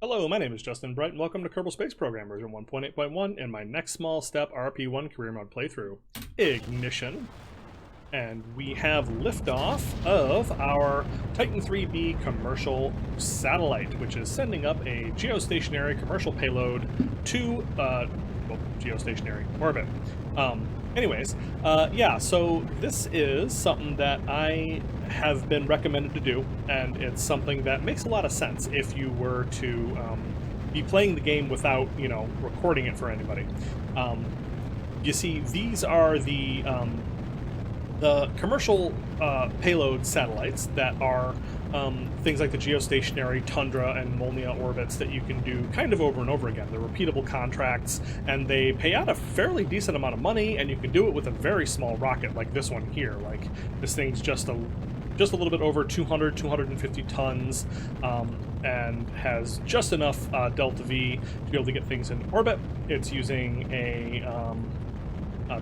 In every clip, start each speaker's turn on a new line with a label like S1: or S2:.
S1: Hello, my name is Justin Bright, and welcome to Kerbal Space Program version 1.8.1 and my next small step RP-1 career mode playthrough. Ignition. And we have liftoff of our Titan 3B commercial satellite, which is sending up a geostationary commercial payload to, geostationary orbit. Yeah, so this is something that I have been recommended to do, and it's something that makes a lot of sense if you were to be playing the game without, recording it for anybody. You see, these are the commercial payload satellites that are things like the geostationary Tundra and Molnia orbits that you can do kind of over and over again. They're repeatable contracts, and they pay out a fairly decent amount of money, and you can do it with a very small rocket like this one here. Like, this thing's just a little bit over 250 tons, and has just enough delta V to be able to get things into orbit. It's using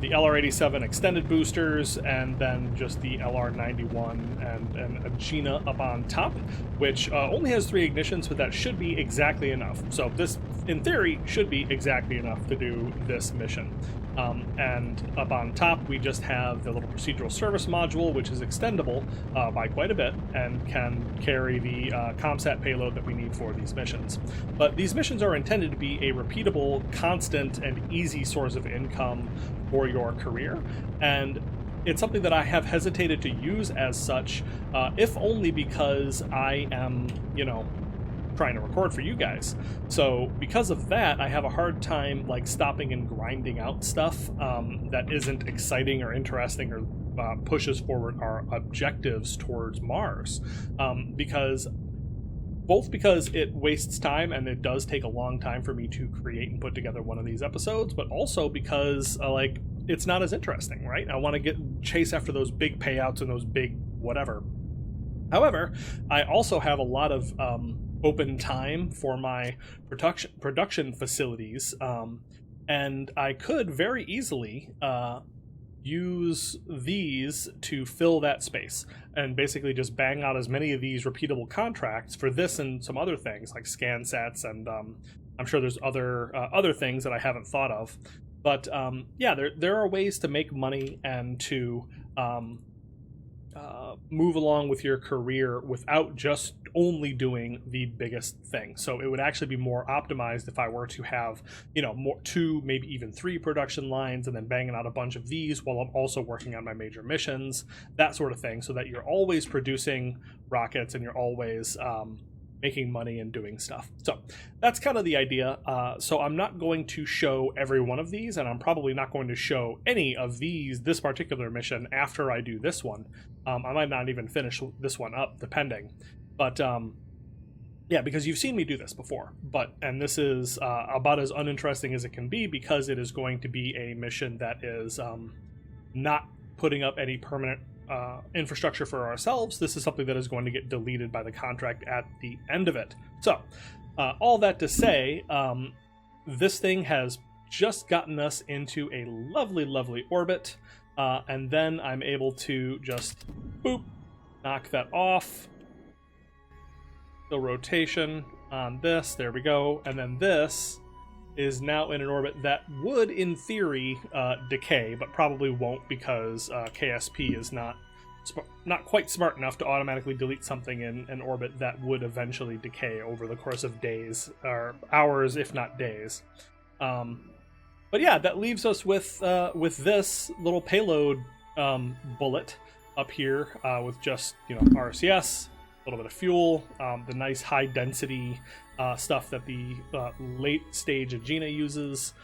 S1: the LR-87 extended boosters, and then just the LR-91 and a Gina up on top, which only has 3 ignitions, but that should be exactly enough. So this, in theory, should be exactly enough to do this mission. And up on top, we just have the little procedural service module, which is extendable by quite a bit and can carry the ComSat payload that we need for these missions. But these missions are intended to be a repeatable, constant, and easy source of income for your career, and it's something that I have hesitated to use as such, if only because I am, trying to record for you guys. So because of that, I have a hard time stopping and grinding out stuff that isn't exciting or interesting or pushes forward our objectives towards Mars, because it wastes time, and it does take a long time for me to create and put together one of these episodes, but also because it's not as interesting, right? I want to chase after those big payouts and those big whatever. However, I also have a lot of open time for my production facilities, and I could very easily use these to fill that space and basically just bang out as many of these repeatable contracts for this and some other things like scan sets, and I'm sure there's other things that I haven't thought of. But yeah, there are ways to make money and to move along with your career without just only doing the biggest thing. So it would actually be more optimized if I were to have, more 2, maybe even 3 production lines, and then banging out a bunch of these while I'm also working on my major missions, that sort of thing, so that you're always producing rockets and you're always making money and doing stuff. So that's kind of the idea. So I'm not going to show every one of these, and I'm probably not going to show any of this particular mission after I do this one. I might not even finish this one up, depending. But yeah, because you've seen me do this before. And this is about as uninteresting as it can be, because it is going to be a mission that is not putting up any permanent infrastructure for ourselves. This is something that is going to get deleted by the contract at the end of it. So all that to say, this thing has just gotten us into a lovely orbit, and then I'm able to just boop, knock that off. The rotation on this, there we go, and then this is now in an orbit that would, in theory, decay, but probably won't, because KSP is not quite smart enough to automatically delete something in an orbit that would eventually decay over the course of days, or hours, if not days. But yeah, that leaves us with this little payload bullet up here, with just RCS, a little bit of fuel, the nice high density stuff that the late stage Agena uses,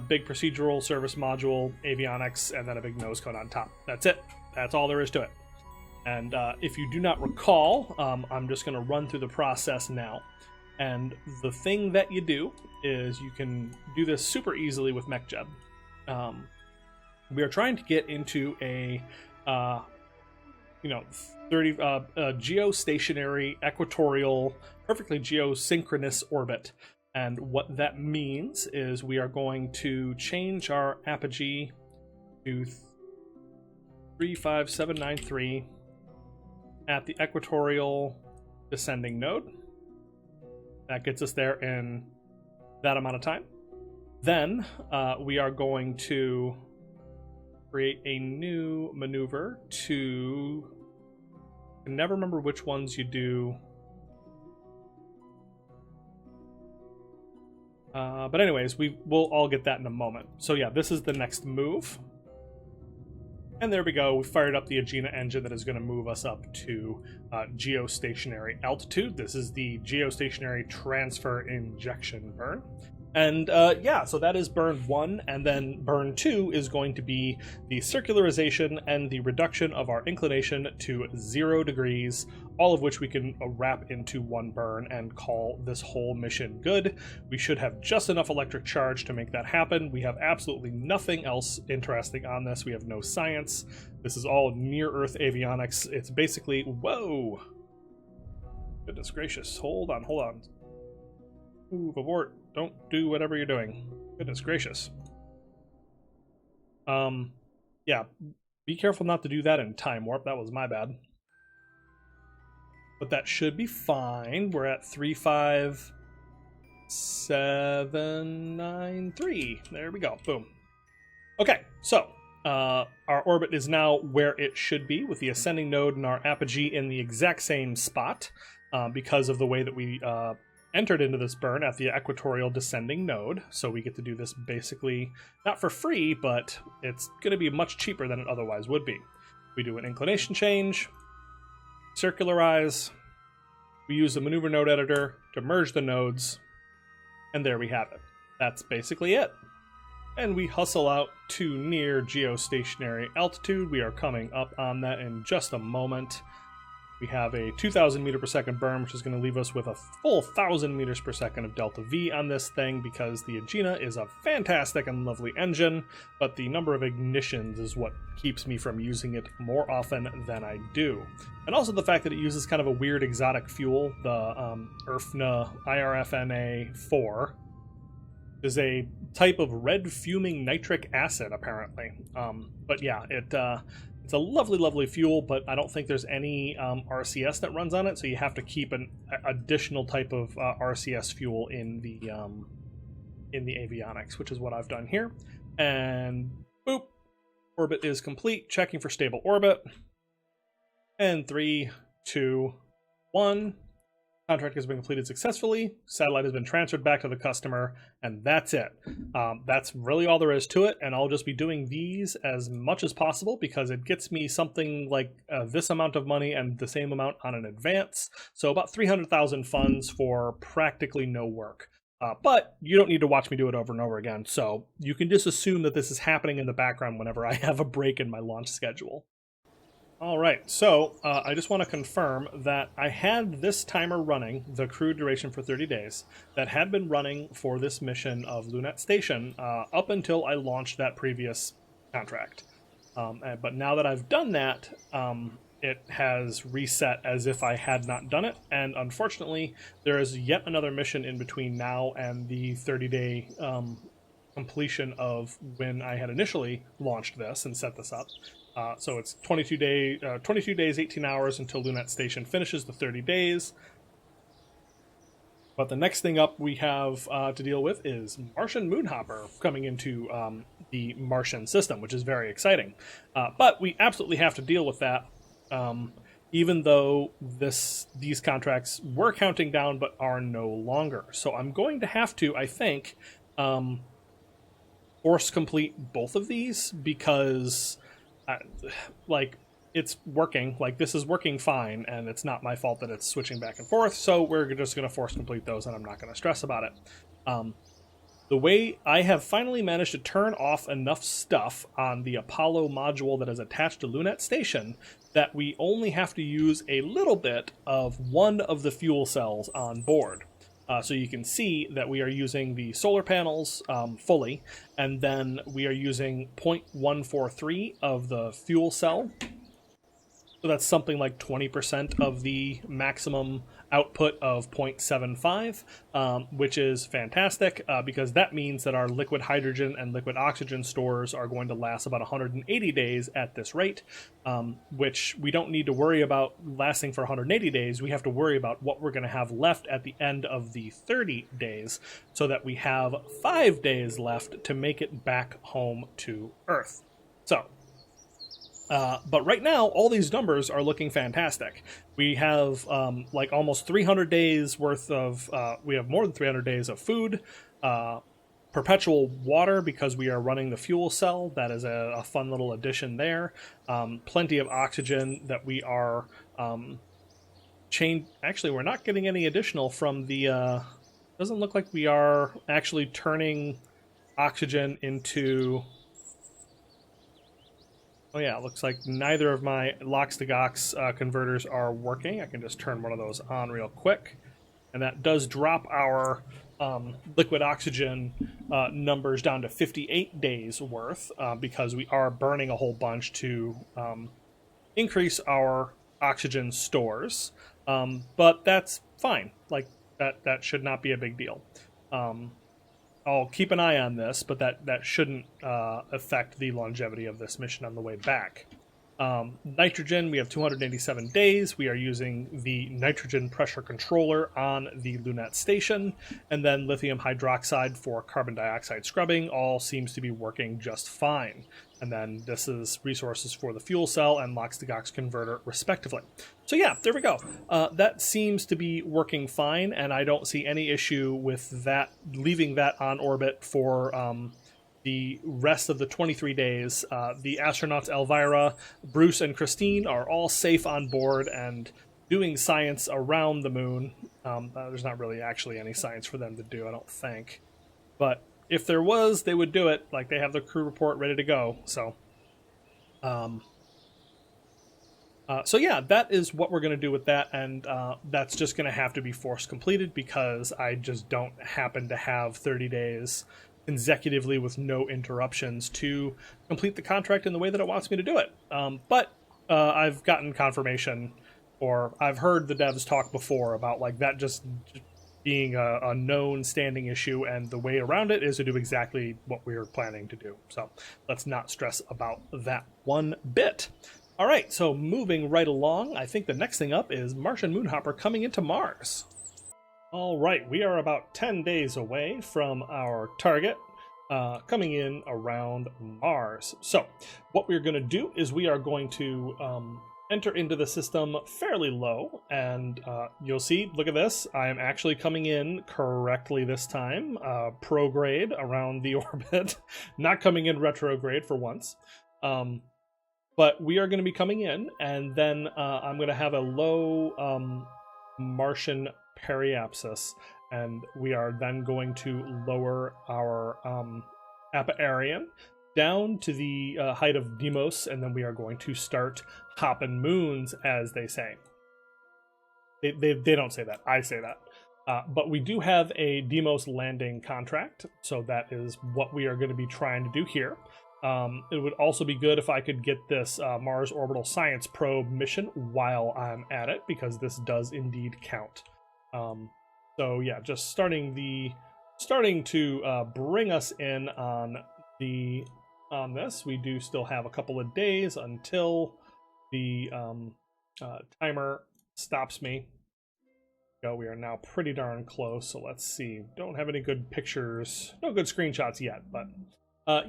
S1: big procedural service module, avionics, and then a big nose cone on top. That's it. That's all there is to it. And if you do not recall, I'm just going to run through the process now. And the thing that you do is you can do this super easily with MacLeod. We are trying to get into a 30 geostationary, equatorial, perfectly geosynchronous orbit. And what that means is we are going to change our apogee to 35793 at the equatorial descending node. That gets us there in that amount of time. Then we are going to create a new maneuver to... I can never remember which ones you do. But anyways, we'll all get that in a moment. So yeah, this is the next move. And there we go. We fired up the Agena engine that is going to move us up to geostationary altitude. This is the geostationary transfer injection burn. And yeah, so that is burn 1, and then burn 2 is going to be the circularization and the reduction of our inclination to 0 degrees, all of which we can wrap into one burn and call this whole mission good. We should have just enough electric charge to make that happen. We have absolutely nothing else interesting on this. We have no science. This is all near-Earth avionics. It's basically... Whoa! Goodness gracious. Hold on, hold on. Move, abort. Don't do whatever you're doing. Goodness gracious. Yeah, be careful not to do that in time warp. That was my bad. But that should be fine. We're at 35793. There we go. Boom. Okay, so our orbit is now where it should be, with the ascending node and our apogee in the exact same spot, because of the way that we entered into this burn at the equatorial descending node. So we get to do this basically not for free, but it's going to be much cheaper than it otherwise would be. We do an inclination change, circularize, we use the maneuver node editor to merge the nodes, and there we have it. That's basically it. And we hustle out to near geostationary altitude. We are coming up on that in just a moment. We have a 2,000 meter per second burn, which is going to leave us with a full 1,000 meters per second of delta V on this thing, because the Agena is a fantastic and lovely engine, but the number of ignitions is what keeps me from using it more often than I do. And also the fact that it uses kind of a weird exotic fuel, the IRFNA IRFNA-4, is a type of red fuming nitric acid, apparently. But yeah, it's a lovely, lovely fuel, but I don't think there's any RCS that runs on it, so you have to keep an additional type of RCS fuel in the avionics, which is what I've done here. And boop, orbit is complete. Checking for stable orbit. And 3, 2, 1. Contract has been completed successfully. Satellite has been transferred back to the customer, and that's it. That's really all there is to it, and I'll just be doing these as much as possible because it gets me something like this amount of money and the same amount on an advance. So about 300,000 funds for practically no work. But you don't need to watch me do it over and over again, so you can just assume that this is happening in the background whenever I have a break in my launch schedule. All right, so I just want to confirm that I had this timer running, the crew duration for 30 days, that had been running for this mission of Lunette Station up until I launched that previous contract. But now that I've done that, it has reset as if I had not done it, and unfortunately, there is yet another mission in between now and the 30-day completion of when I had initially launched this and set this up. So it's 22 days, 18 hours until Lunette Station finishes the 30 days. But the next thing up we have to deal with is Martian Moonhopper coming into the Martian system, which is very exciting. But we absolutely have to deal with that, even though these contracts were counting down but are no longer. So I'm going to have to, I think, force complete both of these because... like, it's working. Like, this is working fine, and it's not my fault that it's switching back and forth, so we're just going to force complete those, and I'm not going to stress about it. The way I have finally managed to turn off enough stuff on the Apollo module that is attached to Lunette Station that we only have to use a little bit of one of the fuel cells on board. So you can see that we are using the solar panels fully, and then we are using 0.143 of the fuel cell. So that's something like 20% of the maximum output of 0.75, which is fantastic because that means that our liquid hydrogen and liquid oxygen stores are going to last about 180 days at this rate, which we don't need to worry about lasting for 180 days. We have to worry about what we're going to have left at the end of the 30 days so that we have 5 days left to make it back home to Earth. So, but right now, all these numbers are looking fantastic. We have like almost 300 days worth of, we have more than 300 days of food, perpetual water because we are running the fuel cell. That is a fun little addition there. Plenty of oxygen that we are Actually, we're not getting any additional from the, doesn't look like we are actually turning oxygen into... Oh yeah, it looks like neither of my Lox to Gox converters are working. I can just turn one of those on real quick. And that does drop our liquid oxygen numbers down to 58 days worth because we are burning a whole bunch to increase our oxygen stores. But that's fine. Like, that should not be a big deal. I'll keep an eye on this, but that shouldn't affect the longevity of this mission on the way back. Nitrogen, we have 287 days. We are using the nitrogen pressure controller on the Lunette station, and then lithium hydroxide for carbon dioxide scrubbing all seems to be working just fine. And then this is resources for the fuel cell and Lox to Gox converter, respectively. So yeah, there we go. That seems to be working fine, and I don't see any issue with that, leaving that on orbit for the rest of the 23 days. The astronauts Elvira, Bruce, and Christine are all safe on board and doing science around the moon. There's not really actually any science for them to do, I don't think. But if there was, they would do it. Like, they have their crew report ready to go. So, so yeah, that is what we're going to do with that, and that's just going to have to be force completed because I just don't happen to have 30 days consecutively with no interruptions to complete the contract in the way that it wants me to do it. But I've gotten confirmation, or I've heard the devs talk before about like that just being a known standing issue, and the way around it is to do exactly what we're planning to do. So let's not stress about that one bit. All right, so moving right along, I think the next thing up is Martian Moonhopper coming into Mars. All right, we are about 10 days away from our target coming in around Mars. So what we're going to do is we are going to enter into the system fairly low, and you'll see, look at this, I am actually coming in correctly this time, prograde around the orbit, not coming in retrograde for once. But we are going to be coming in, and then I'm going to have a low Martian periapsis, and we are then going to lower our apiarian down to the height of Deimos, and then we are going to start hopping moons, as they say. They don't say that. I say that. But we do have a Deimos landing contract, so that is what we are going to be trying to do here. It would also be good if I could get this Mars Orbital Science Probe mission while I'm at it, because this does indeed count. So yeah, just starting to bring us in on this. We do still have a couple of days until the timer stops me. So we are now pretty darn close. So let's see. Don't have any good pictures, no good screenshots yet, but.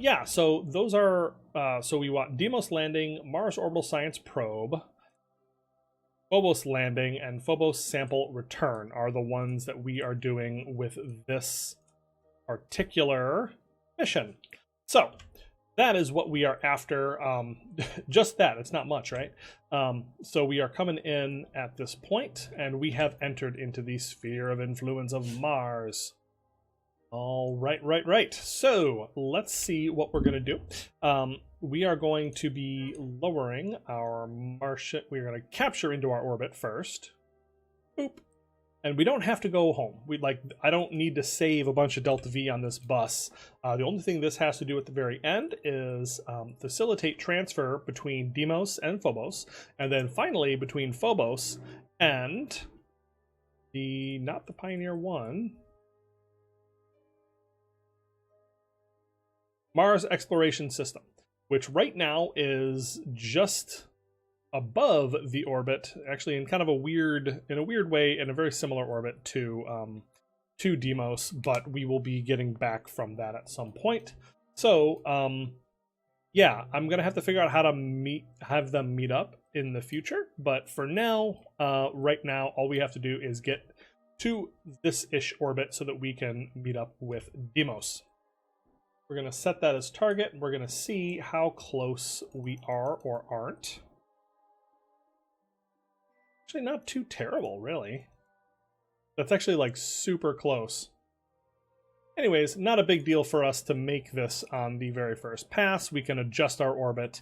S1: Yeah, so those are, so we want Deimos landing, Mars Orbital Science Probe, Phobos landing, and Phobos sample return are the ones that we are doing with this particular mission. So that is what we are after. Just that, it's not much, right? So we are coming in at this point, and we have entered into the sphere of influence of Mars. All right. So let's see what we're going to do. We are going to be lowering our Martian. We're going to capture into our orbit first. Boop. And we don't have to go home. I don't need to save a bunch of Delta V on this bus. The only thing this has to do at the very end is facilitate transfer between Deimos and Phobos, and then finally between Phobos and not the Pioneer 1, Mars Exploration System, which right now is just above the orbit, actually in kind of a weird way, in a very similar orbit to Deimos, but we will be getting back from that at some point. So yeah, I'm gonna have to figure out how to have them meet up in the future, but for now, right now, all we have to do is get to this ish orbit so that we can meet up with Deimos. We're gonna set that as target, and we're gonna see how close we are or aren't. Actually, not too terrible, really. That's actually like super close. Anyways, not a big deal for us to make this on the very first pass. We can adjust our orbit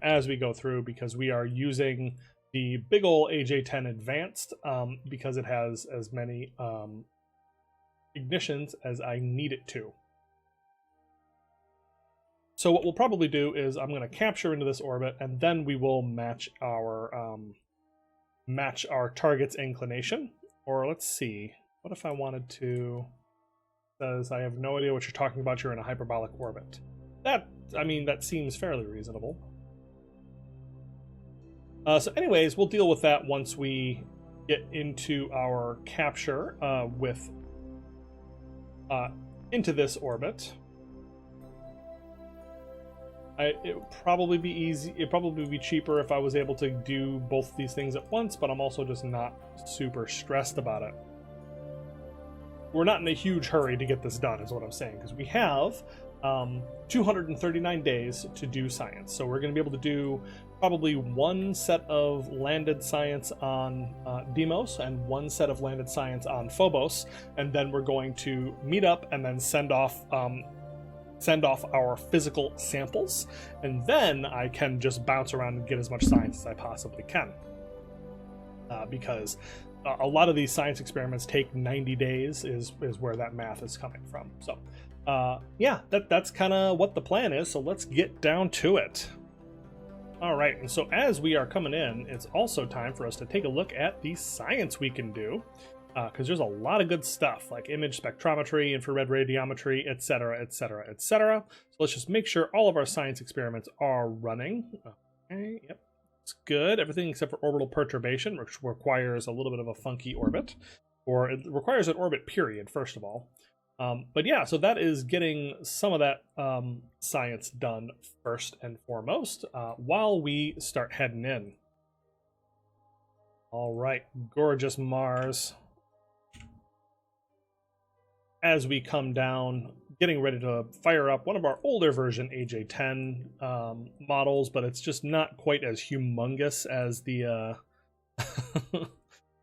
S1: as we go through, because we are using the big ol' AJ-10 Advanced because it has as many ignitions as I need it to. So what we'll probably do is I'm going to capture into this orbit, and then we will match our target's inclination. Or let's see, what if I wanted to, says I have no idea what you're talking about, you're in a hyperbolic orbit. That seems fairly reasonable. So anyways, we'll deal with that once we get into our capture into this orbit. It would probably be easy. It'd probably be cheaper if I was able to do both these things at once, but I'm also just not super stressed about it. We're not in a huge hurry to get this done, is what I'm saying, because we have 239 days to do science. So we're going to be able to do probably one set of landed science on Deimos and one set of landed science on Phobos, and then we're going to meet up and then send off our physical samples, and then I can just bounce around and get as much science as I possibly can. Because a lot of these science experiments take 90 days is where that math is coming from. So yeah, that's kind of what the plan is, so let's get down to it. All right, and so as we are coming in, it's also time for us to take a look at the science we can do. Because there's a lot of good stuff like image spectrometry, infrared radiometry, etc., etc., etc. So let's just make sure all of our science experiments are running. Okay, yep, it's good. Everything except for orbital perturbation, which requires a little bit of a funky orbit, or it requires an orbit period, first of all. But yeah, so that is getting some of that science done first and foremost while we start heading in. All right, gorgeous Mars. As we come down, getting ready to fire up one of our older version AJ-10 models, but it's just not quite as humongous as the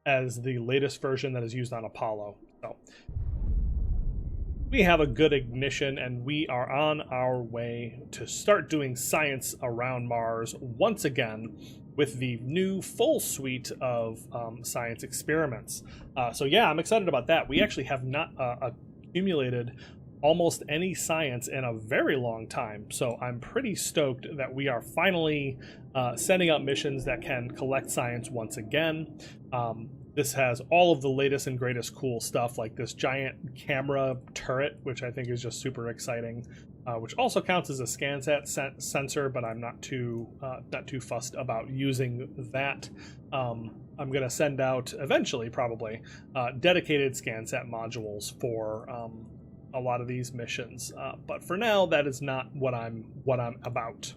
S1: as the latest version that is used on Apollo. So we have a good ignition, and we are on our way to start doing science around Mars once again with the new full suite of science experiments. So yeah, I'm excited about that. We actually have not accumulated almost any science in a very long time, so I'm pretty stoked that we are finally sending out missions that can collect science once again. This has all of the latest and greatest cool stuff, like this giant camera turret, which I think is just super exciting, which also counts as a ScanSat sensor, but I'm not too fussed about using that. I'm going to send out eventually, probably, dedicated ScanSat modules for a lot of these missions, but for now, that is not what I'm about.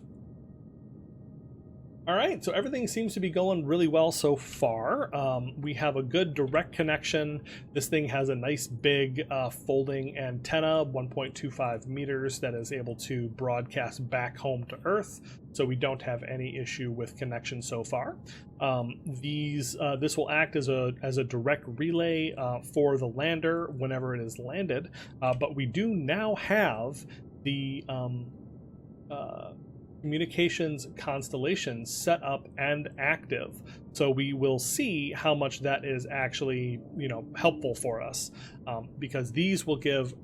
S1: All right, so everything seems to be going really well so far. We have a good direct connection. This thing has a nice big folding antenna, 1.25 meters, that is able to broadcast back home to Earth, so we don't have any issue with connection so far. This will act as a direct relay for the lander whenever it is landed, but we do now have the communications constellation set up and active. So we will see how much that is actually, helpful for us, because these will give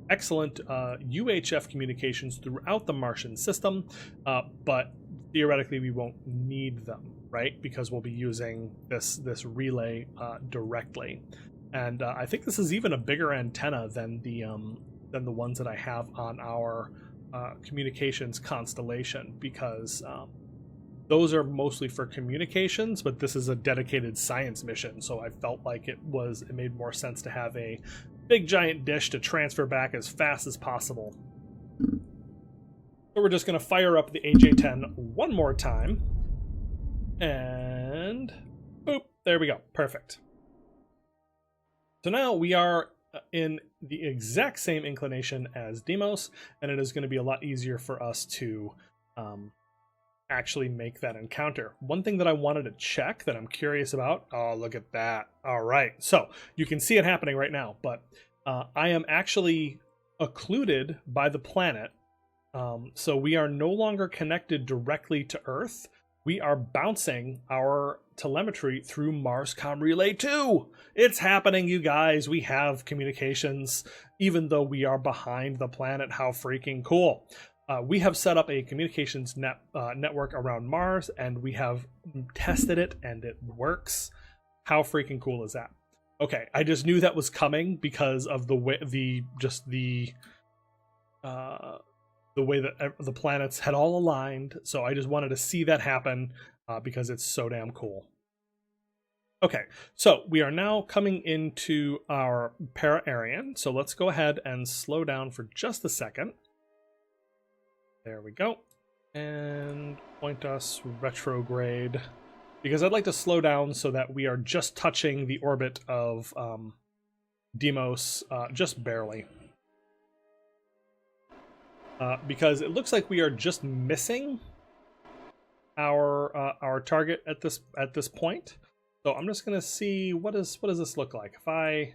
S1: excellent UHF communications throughout the Martian system, but theoretically we won't need them, right? Because we'll be using this relay directly. And I think this is even a bigger antenna than the ones that I have on our communications constellation, because those are mostly for communications, but this is a dedicated science mission, so I felt like it made more sense to have a big giant dish to transfer back as fast as possible. So we're just going to fire up the AJ-10 one more time, and boop, there we go, perfect. So now we are in the exact same inclination as Deimos, and it is going to be a lot easier for us to actually make that encounter. One thing that I wanted to check that I'm curious about, oh, look at that. All right, so you can see it happening right now, but I am actually occluded by the planet, so we are no longer connected directly to Earth. We are bouncing our telemetry through Marscom Relay 2. It's happening, you guys. We have communications, even though we are behind the planet. How freaking cool. We have set up a communications network around Mars, and we have tested it, and it works. How freaking cool is that? Okay, I just knew that was coming because of the way the way that the planets had all aligned. So I just wanted to see that happen because it's so damn cool. Okay, so we are now coming into our para-Aryan. So let's go ahead and slow down for just a second. There we go. And point us retrograde, because I'd like to slow down so that we are just touching the orbit of Deimos, just barely. Because it looks like we are just missing our target at this point. So I'm just gonna see what does this look like if I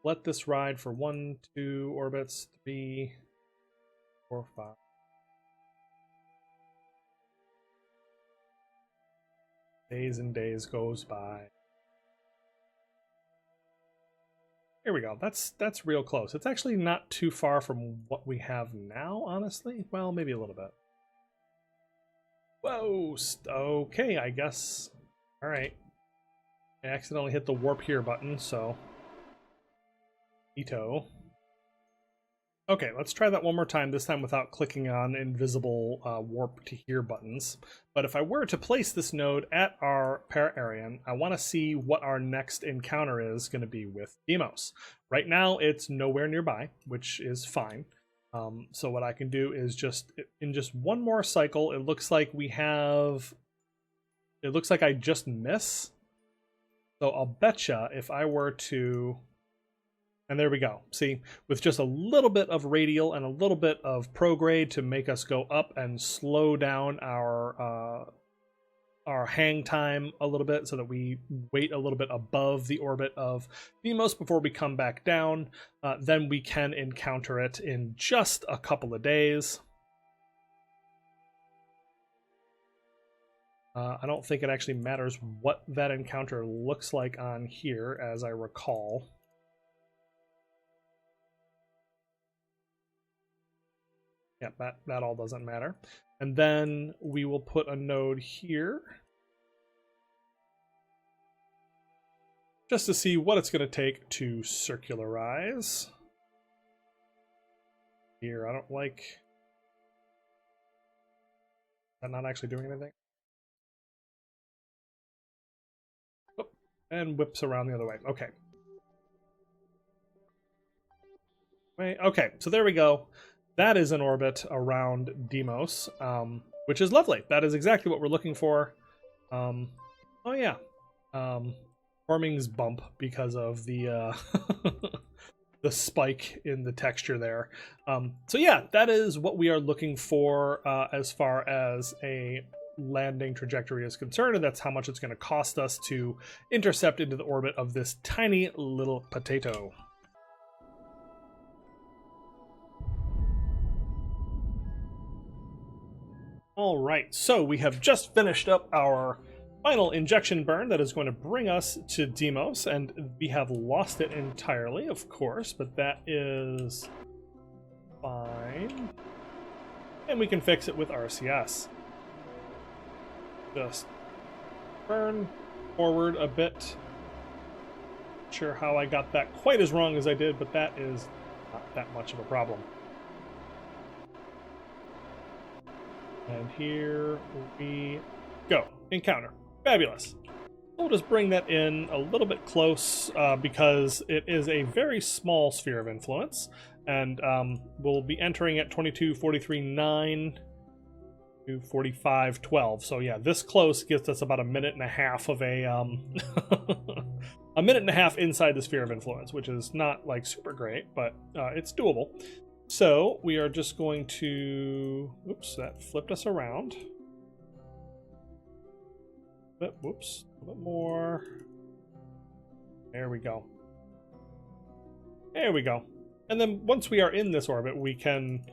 S1: let this ride for 1, 2 orbits, 3, 4, 5. Days and days goes by. Here we go. That's real close. It's actually not too far from what we have now, honestly. Well, maybe a little bit. Whoa. Okay, I guess. All right. I accidentally hit the warp here button, so Ito. Okay, let's try that one more time, this time without clicking on invisible warp to here buttons. But if I were to place this node at our para-Aryan, I want to see what our next encounter is going to be with Deimos. Right now, it's nowhere nearby, which is fine. So what I can do is in just one more cycle, it looks like I just miss. So I'll betcha if I were to... And there we go. See, with just a little bit of radial and a little bit of prograde to make us go up and slow down our hang time a little bit so that we wait a little bit above the orbit of Deimos before we come back down, then we can encounter it in just a couple of days. I don't think it actually matters what that encounter looks like on here, as I recall. Yeah, that all doesn't matter. And then we will put a node here just to see what it's going to take to circularize. Here, I don't like... I'm not actually doing anything. Oh, and whips around the other way. Okay. Okay, so there we go. That is an orbit around Deimos, which is lovely. That is exactly what we're looking for. Oh yeah, Forming's bump because of the the spike in the texture there. So yeah, that is what we are looking for as far as a landing trajectory is concerned, and that's how much it's going to cost us to intercept into the orbit of this tiny little potato. All right, so we have just finished up our final injection burn that is going to bring us to Deimos, and we have lost it entirely, of course, but that is fine. And we can fix it with RCS. Just burn forward a bit. Not sure how I got that quite as wrong as I did, but that is not that much of a problem. And here we go. Encounter. Fabulous. We'll just bring that in a little bit close because it is a very small sphere of influence. And we'll be entering at 22, 43, 9 to 45, 12. So yeah, this close gets us about a minute and a half of a... a minute and a half inside the sphere of influence, which is not like super great, but it's doable. So we are just going to, oops, that flipped us around. Whoops, a little bit more. There we go. There we go. And then once we are in this orbit, we can,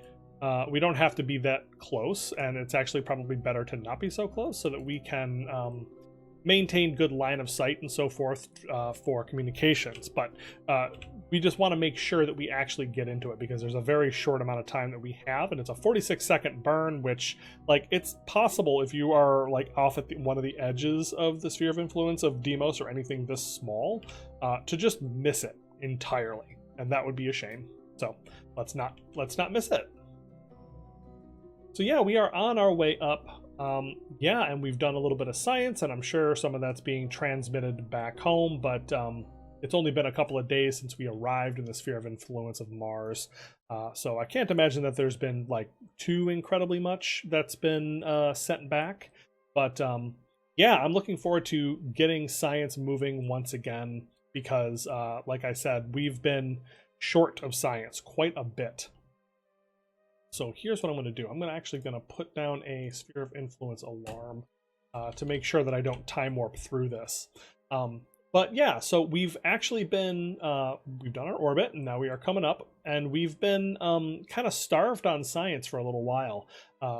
S1: we don't have to be that close, and it's actually probably better to not be so close so that we can maintain good line of sight and so forth for communications. But we just want to make sure that we actually get into it because there's a very short amount of time that we have, and it's a 46-second burn, which, like, it's possible if you are like off at one of the edges of the sphere of influence of Deimos or anything this small, to just miss it entirely, and that would be a shame. So let's not miss it. So yeah, we are on our way up. Yeah, and we've done a little bit of science, and I'm sure some of that's being transmitted back home, but it's only been a couple of days since we arrived in the sphere of influence of Mars, so I can't imagine that there's been like too incredibly much that's been sent back, but yeah, I'm looking forward to getting science moving once again because, like I said, we've been short of science quite a bit. So here's what I'm going to do. I'm actually going to put down a sphere of influence alarm to make sure that I don't time warp through this. But yeah, so we've actually been, we've done our orbit, and now we are coming up, and we've been kind of starved on science for a little while.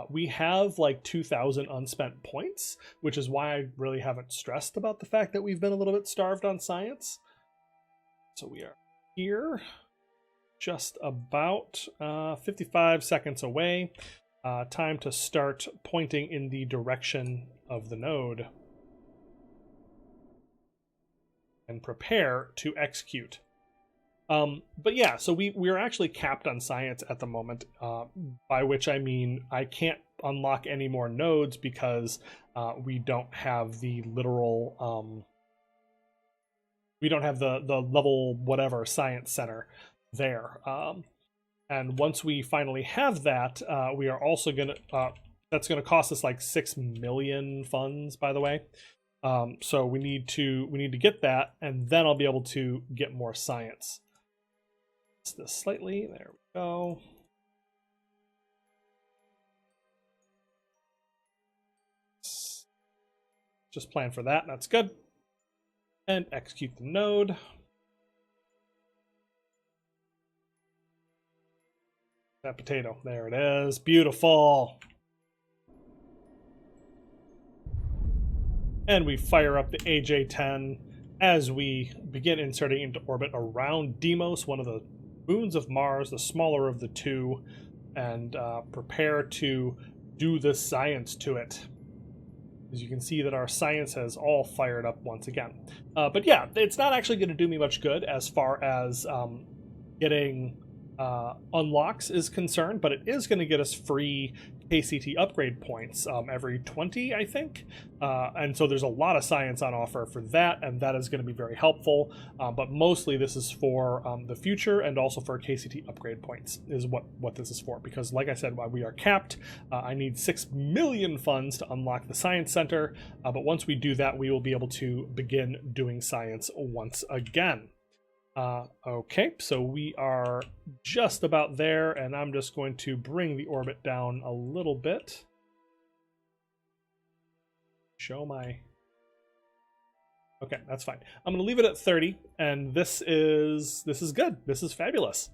S1: We have like 2,000 unspent points, which is why I really haven't stressed about the fact that we've been a little bit starved on science. So we are here. Just about 55 seconds away. Time to start pointing in the direction of the node. And prepare to execute. But yeah, so we're actually capped on science at the moment, by which I mean I can't unlock any more nodes because we don't have the literal... we don't have the level whatever science center there, and once we finally have that, we are also gonna that's gonna cost us like 6 million funds, by the way. So we need to get that, and then I'll be able to get more science. Let's this slightly. There we go. Just plan for that. That's good. And execute the node. That potato. There it is. Beautiful. And we fire up the AJ-10 as we begin inserting into orbit around Deimos, one of the moons of Mars, the smaller of the two, and prepare to do the science to it. As you can see that our science has all fired up once again. But yeah, it's not actually going to do me much good as far as getting unlocks is concerned, but it is going to get us free KCT upgrade points every 20, I think. And so there's a lot of science on offer for that, and that is going to be very helpful. But mostly this is for the future, and also for KCT upgrade points is what this is for. Because like I said, while we are capped, I need 6 million funds to unlock the Science Center. But once we do that, we will be able to begin doing science once again. Okay, so we are just about there, and I'm just going to bring the orbit down a little bit. Show my... Okay, that's fine. I'm going to leave it at 30, and this is good. This is fabulous.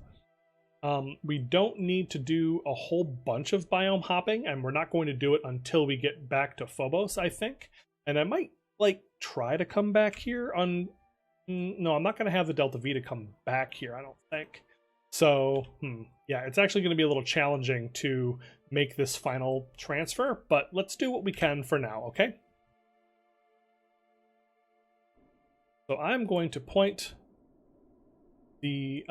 S1: We don't need to do a whole bunch of biome hopping, and we're not going to do it until we get back to Phobos, I think. And I might, like, try to come back here on... No, I'm not going to have the Delta V to come back here, I don't think. So, yeah, it's actually going to be a little challenging to make this final transfer, but let's do what we can for now, okay? So I'm going to point the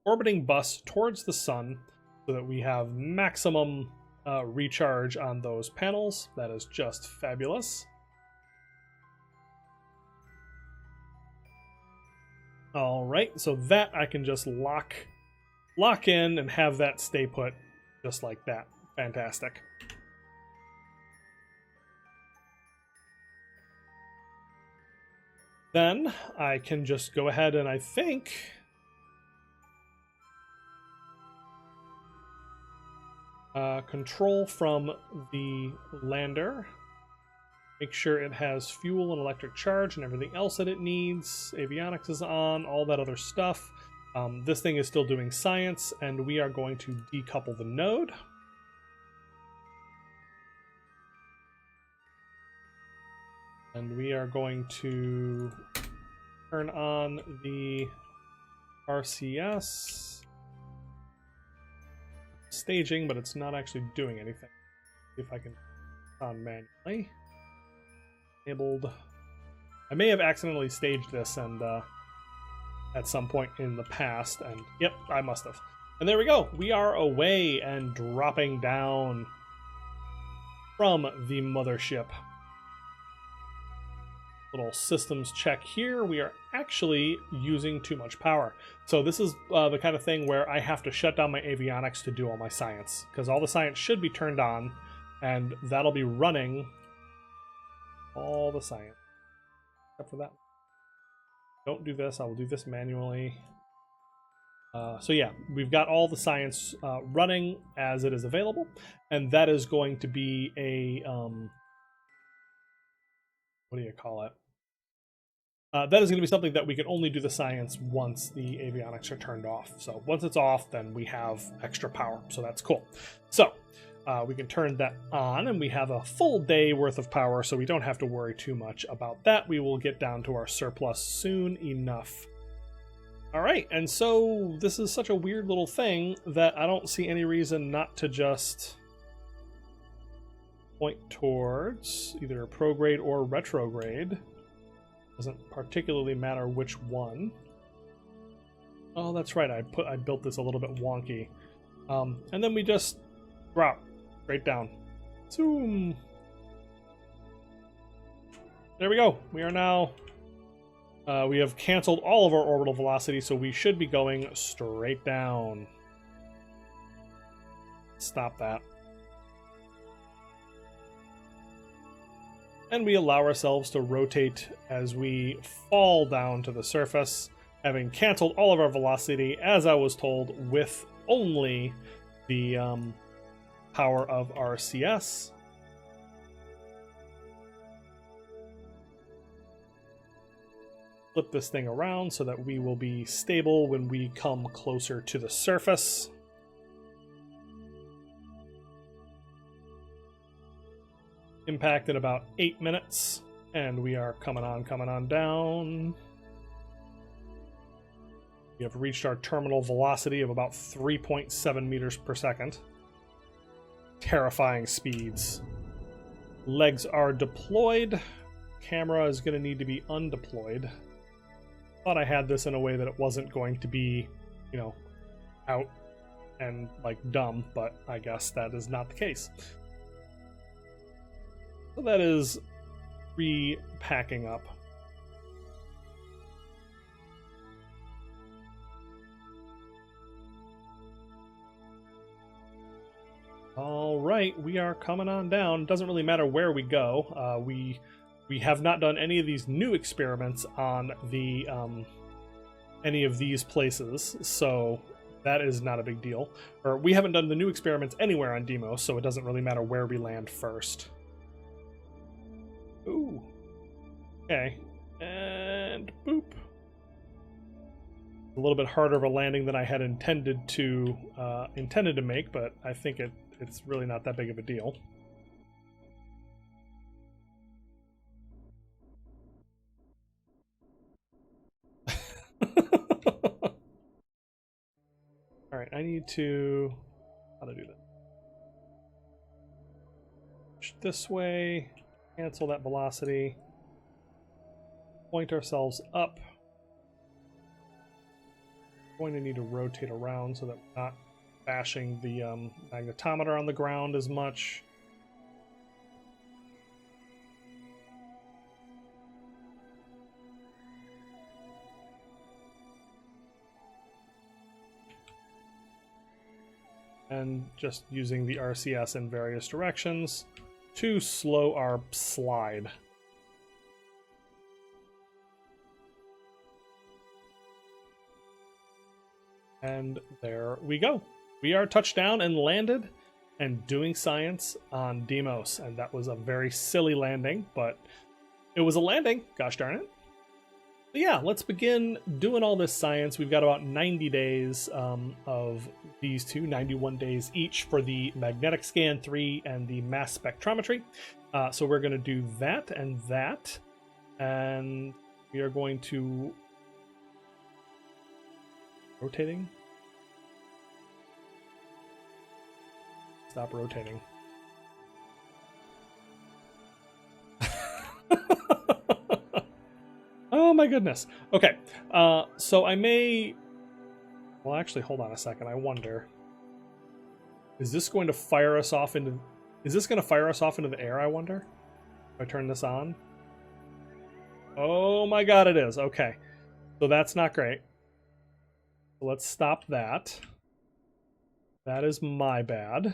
S1: orbiting bus towards the sun so that we have maximum recharge on those panels. That is just fabulous. All right, so that I can just lock in and have that stay put just like that. Fantastic. Then I can just go ahead and I think control from the lander. Make sure it has fuel and electric charge and everything else that it needs. Avionics is on, all that other stuff. This thing is still doing science, and we are going to decouple the node. And we are going to turn on the RCS staging, but it's not actually doing anything. See if I can turn on manually. Enabled. I may have accidentally staged this and at some point in the past, and yep, I must have. And there we go. We are away and dropping down from the mothership. Little systems check here. We are actually using too much power. So this is the kind of thing where I have to shut down my avionics to do all my science, because all the science should be turned on, and that'll be running all the science except for that. Don't do this. I will do this manually. So yeah, we've got all the science running as it is available, and that is going to be a what do you call it? That is going to be something that we can only do the science once the avionics are turned off. So once it's off, then we have extra power. So that's cool. So we can turn that on, and we have a full day worth of power, so we don't have to worry too much about that. We will get down to our surplus soon enough. All right, and so this is such a weird little thing that I don't see any reason not to just point towards either prograde or retrograde. Doesn't particularly matter which one. Oh, that's right. I built this a little bit wonky. And then we just drop straight down. Zoom. There we go. We are now... we have canceled all of our orbital velocity, so we should be going straight down. Stop that. And we allow ourselves to rotate as we fall down to the surface, having canceled all of our velocity, as I was told, with only the power of RCS. Flip this thing around so that we will be stable when we come closer to the surface. Impact in about 8 minutes, and we are coming on down. We have reached our terminal velocity of about 3.7 meters per second. Terrifying speeds. Legs are deployed. Camera is going to need to be undeployed. Thought I had this in a way that it wasn't going to be, you know, out and like dumb, but I guess that is not the case. So that is repacking up. All right, we are coming on down. Doesn't really matter where we go. We have not done any of these new experiments on the any of these places, so that is not a big deal. Or we haven't done the new experiments anywhere on Deimos, so it doesn't really matter where we land first. Ooh. Okay. And boop. a little bit harder of a landing than I had intended to make, but I think it's really not that big of a deal. All right, I need to how to do that. Push this way, cancel that velocity, point ourselves up. Going to need to rotate around so that we're not bashing the magnetometer on the ground as much. And just using the RCS in various directions to slow our slide. And there we go. We are touched down and landed and doing science on Deimos. And that was a very silly landing, but it was a landing. Gosh darn it. But yeah, let's begin doing all this science. We've got about 90 days of these two, 91 days each for the magnetic scan 3 and the mass spectrometry. So we're going to do that. And we are going to... Rotating? Stop rotating. Oh my goodness. Okay. So I may... Well, actually, hold on a second. I wonder... Is this going to fire us off into... Is this going to fire us off into the air, I wonder? If I turn this on? Oh my god, it is. Okay. So that's not great. So let's stop that. That is my bad.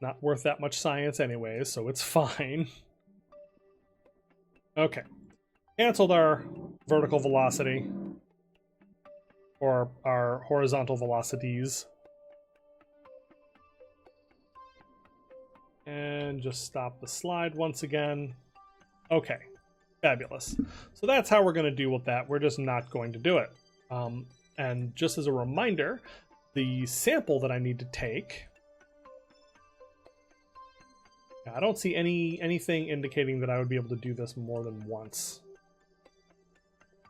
S1: Not worth that much science anyways, so it's fine. Okay. Canceled our vertical velocity. Or our horizontal velocities. And just stop the slide once again. Okay. Fabulous. So that's how we're going to deal with that. We're just not going to do it. And just as a reminder, the sample that I need to take... I don't see anything indicating that I would be able to do this more than once.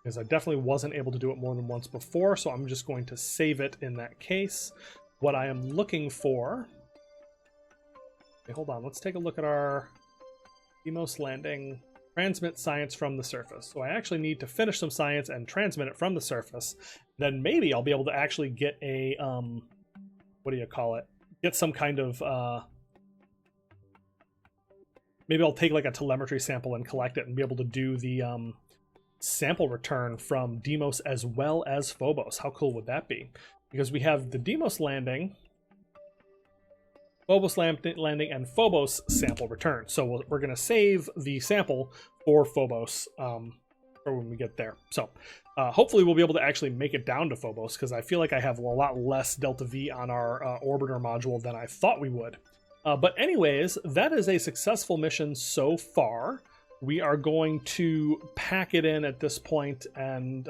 S1: Because I definitely wasn't able to do it more than once before, so I'm just going to save it in that case. What I am looking for... Okay, hold on, let's take a look at our Deimos landing. Transmit science from the surface. So I actually need to finish some science and transmit it from the surface. Then maybe I'll be able to actually get a, what do you call it? Get some kind of, maybe I'll take like a telemetry sample and collect it and be able to do the sample return from Deimos as well as Phobos. How cool would that be? Because we have the Deimos landing, Phobos landing, and Phobos sample return. So we're going to save the sample for Phobos for when we get there. So hopefully we'll be able to actually make it down to Phobos, because I feel like I have a lot less delta V on our orbiter module than I thought we would. But anyways, that is a successful mission so far. We are going to pack it in at this point, and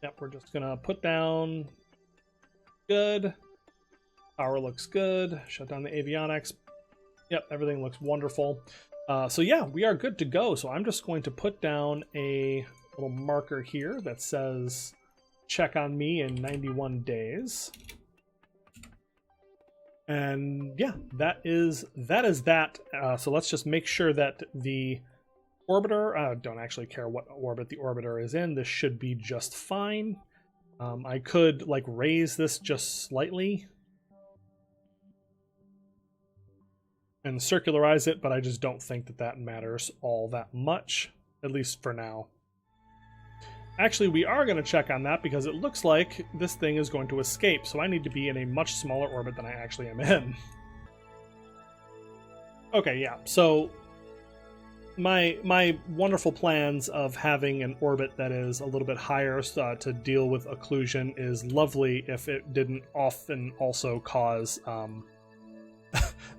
S1: yep, we're just going to put down good. Power looks good. Shut down the avionics. Yep, everything looks wonderful. So yeah, we are good to go. So I'm just going to put down a little marker here that says check on me in 91 days. And yeah, that is that. So let's just make sure that the orbiter, don't actually care what orbit the orbiter is in. This should be just fine. I could like raise this just slightly and circularize it, but I just don't think that that matters all that much, at least for now. Actually, we are going to check on that because it looks like this thing is going to escape, so I need to be in a much smaller orbit than I actually am in. Okay, yeah, so my wonderful plans of having an orbit that is a little bit higher to deal with occlusion is lovely if it didn't often also cause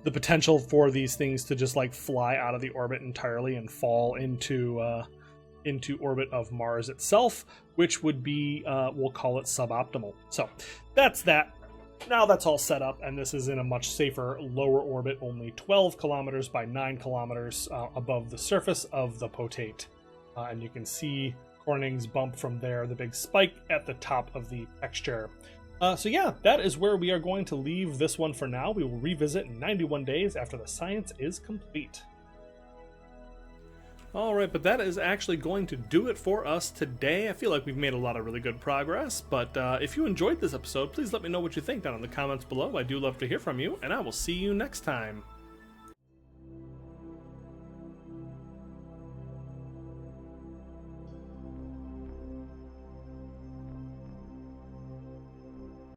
S1: the potential for these things to just like fly out of the orbit entirely and fall into into orbit of Mars itself, which would be, we'll call it suboptimal. So that's that. Now that's all set up, and this is in a much safer, lower orbit, only 12 kilometers by 9 kilometers above the surface of the Potate. And you can see Corning's bump from there, the big spike at the top of the texture. So yeah, that is where we are going to leave this one for now. We will revisit in 91 days after the science is complete. Alright, but that is actually going to do it for us today. I feel like we've made a lot of really good progress, but if you enjoyed this episode, please let me know what you think down in the comments below. I do love to hear from you, and I will see you next time.